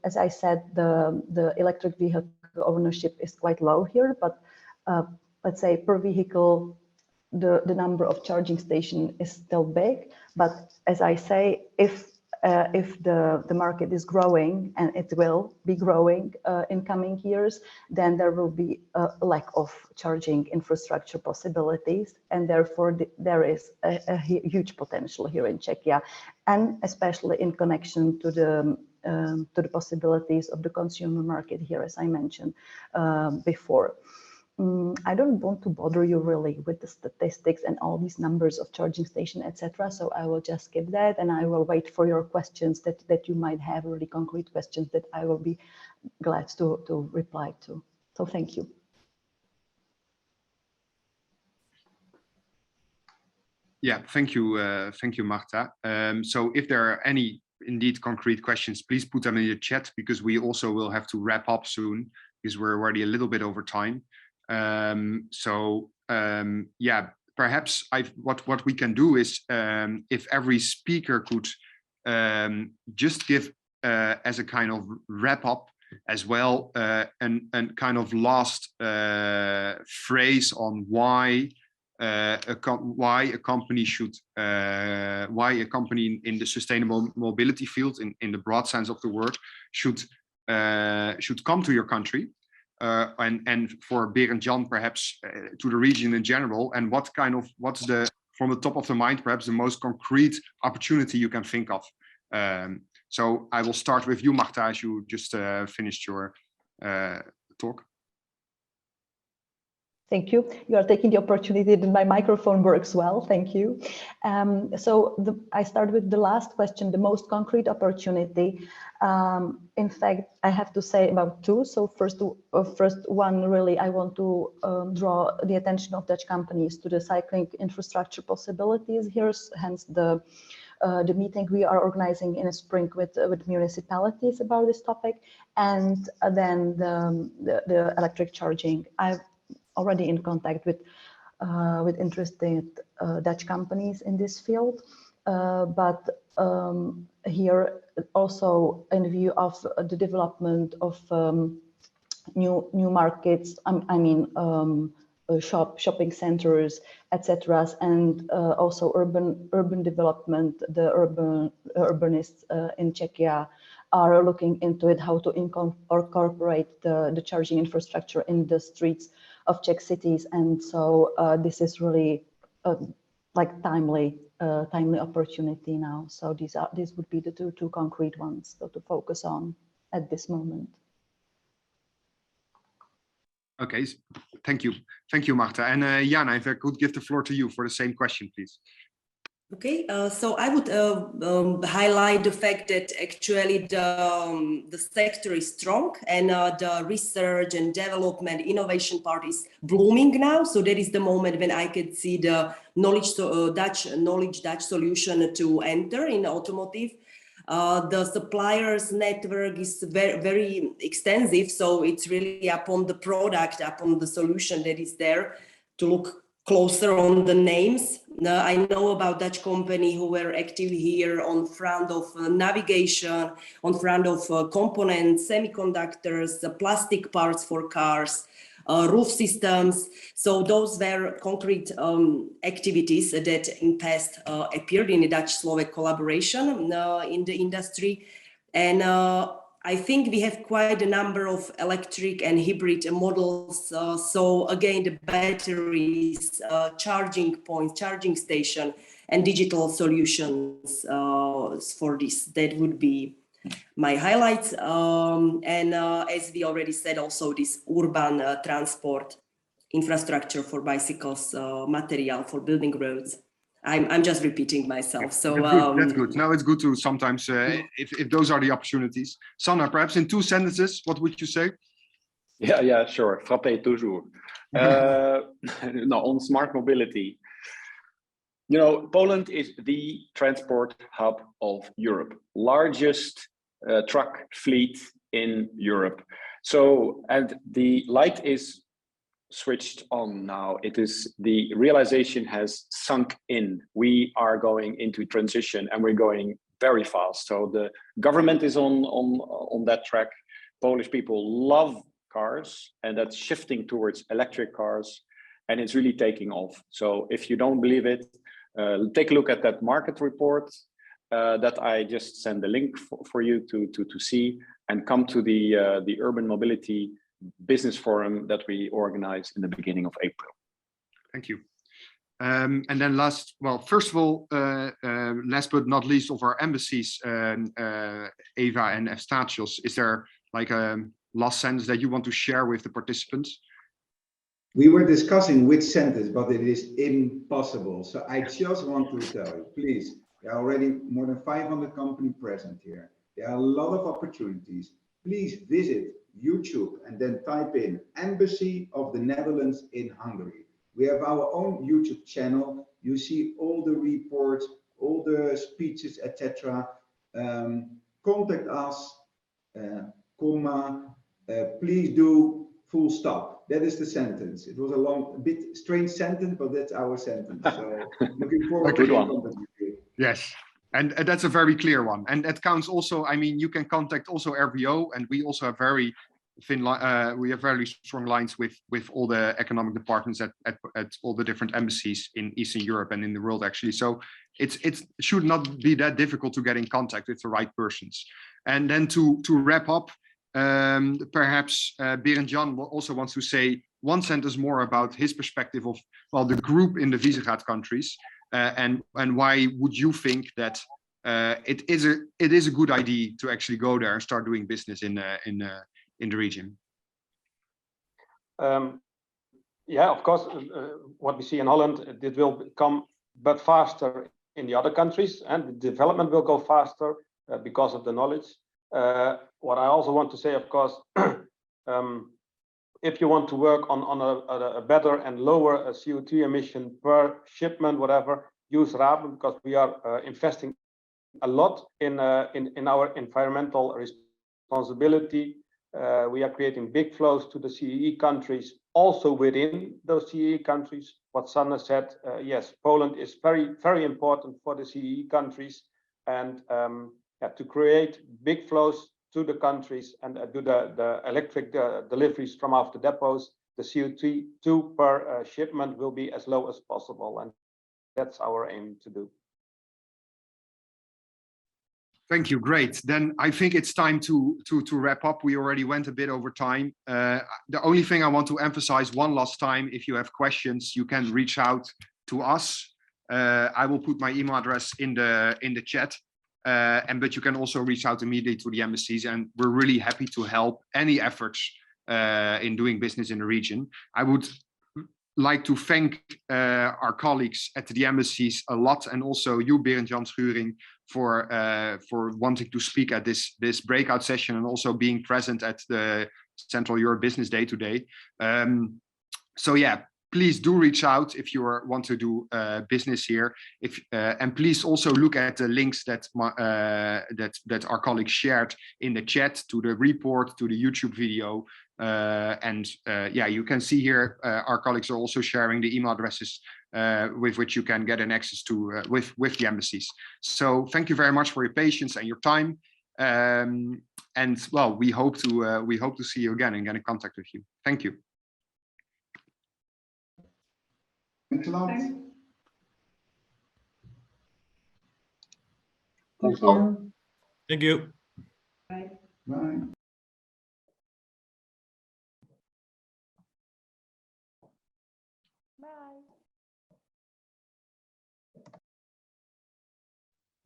[SPEAKER 8] As I said, the electric vehicle ownership is quite low here, but let's say per vehicle the number of charging stations is still big. But as I say, if the market is growing, and it will be growing in coming years, then there will be a lack of charging infrastructure possibilities, and therefore there is a huge potential here in Czechia, and especially in connection to the possibilities of the consumer market here, as I mentioned before. I don't want to bother you really with the statistics and all these numbers of charging station, etc. So I will just skip that, and I will wait for your questions that you might have, really concrete questions that I will be glad to reply to. So thank you.
[SPEAKER 1] Yeah, thank you, Marta. So if there are any indeed concrete questions, please put them in the chat, because we also will have to wrap up soon, because we're already a little bit over time. Yeah, perhaps what we can do is, if every speaker could just give as a kind of wrap up as well, and kind of last phrase on why a company in the sustainable mobility field, in the broad sense of the word, should come to your country. And for Berend Jan, perhaps to the region in general, and what's the, from the top of the mind, perhaps the most concrete opportunity you can think of. So I will start with you, Marta, as you just finished your talk.
[SPEAKER 8] Thank you. You are taking the opportunity that my microphone works well. Thank you. I start with the last question, the most concrete opportunity. In fact, I have to say about two. So first one, really, I want to draw the attention of Dutch companies to the cycling infrastructure possibilities here, hence the meeting we are organizing in the spring with municipalities about this topic, and then the electric charging. I've already in contact with interested Dutch companies in this field, but here also in view of the development of new markets, shopping centers, etc., and also urban development. The urbanists in Czechia are looking into it, how to incorporate the charging infrastructure in the streets of Czech cities, and so this is really like timely opportunity now. So these would be the two concrete ones to focus on at this moment.
[SPEAKER 1] Okay, thank you, Marta. And Jana, if I could give the floor to you for the same question, please.
[SPEAKER 7] Okay, so I would highlight the fact that actually the sector is strong, and the research and development innovation part is blooming now. So that is the moment when I could see the Dutch solution to enter in automotive. The suppliers network is very, very extensive, so it's really upon the product, upon the solution that is there to look closer on the names I know about Dutch company who were active here on front of navigation, on front of components, semiconductors, plastic parts for cars, roof systems. So those were concrete activities that in past appeared in the Dutch-Slovak collaboration in the industry. And I think we have quite a number of electric and hybrid models. So again, the batteries, charging points, charging station, and digital solutions for this. That would be my highlights. And as we already said, also this urban transport infrastructure for bicycles, material for building roads. I'm just repeating myself. So
[SPEAKER 1] that's good. Now it's good to sometimes, if those are the opportunities. Sanna, perhaps in 2 sentences, what would you say?
[SPEAKER 4] Yeah, sure. Frappé toujours. No, on smart mobility. You know, Poland is the transport hub of Europe, largest truck fleet in Europe. So, and the light is switched on now. It is, the realization has sunk in. We are going into transition and we're going very fast. So the government is on that track. Polish people love cars, and that's shifting towards electric cars, and it's really taking off. So if you don't believe it, take a look at that market report that I just sent the link for you to see, and come to the Urban Mobility Business Forum that we organized in the beginning of April.
[SPEAKER 1] Thank you. And then first of all, last but not least of our embassies, Eva and Eustatios, is there like a last sentence that you want to share with the participants?
[SPEAKER 2] We were discussing which sentence, but it is impossible. So I just want to tell you, please, there are already more than 500 companies present here. There are a lot of opportunities. Please visit YouTube and then type in Embassy of the Netherlands in Hungary. We have our own YouTube channel. You see all the reports, all the speeches, etc. Contact us, please do, full stop. That is the sentence. It was a bit strange sentence, but that's our sentence. So looking forward to it.
[SPEAKER 1] Yes. And that's a very clear one. And that counts also, I mean, you can contact also RVO, and we also have very strong lines with all the economic departments at all the different embassies in Eastern Europe and in the world, actually. So it should not be that difficult to get in contact with the right persons. And then to wrap up, perhaps Berend-Jan also wants to say one sentence more about his perspective of, well, the group in the Visegrád countries. And why would you think that it is a good idea to actually go there and start doing business in the region?
[SPEAKER 5] Yeah, of course, what we see in Holland, it will come but faster in the other countries, and the development will go faster because of the knowledge. What I also want to say, of course, if you want to work on a better and lower CO2 emission per shipment, whatever, use Raben, because we are investing a lot in our environmental responsibility. We are creating big flows to the CEE countries, also within those CEE countries. What Sanna said, yes, Poland is very, very important for the CEE countries, and to create big flows to the countries and do the electric deliveries from after depots, the CO2 per shipment will be as low as possible, and that's our aim to do.
[SPEAKER 1] Thank you. Great. Then I think it's time to wrap up. We already went a bit over time. The only thing I want to emphasize one last time, if you have questions, you can reach out to us. I will put my email address in the chat. But you can also reach out immediately to the embassies, and we're really happy to help any efforts in doing business in the region. I would like to thank our colleagues at the embassies a lot, and also you, Berend-Jan Schuring, for wanting to speak at this breakout session and also being present at the Central Europe Business Day today. So yeah, please do reach out if you want to do business here. And please also look at the links that our colleagues shared in the chat, to the report, to the YouTube video, Yeah, you can see here our colleagues are also sharing the email addresses with which you can get an access to with the embassies. So thank you very much for your patience and your time. And well, we hope to see you again and get in contact with you. Thank you.
[SPEAKER 2] Thanks a lot.
[SPEAKER 8] Thank you.
[SPEAKER 9] Thank you.
[SPEAKER 6] Bye.
[SPEAKER 2] Bye.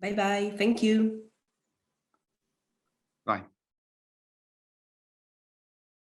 [SPEAKER 7] Bye bye. Thank you.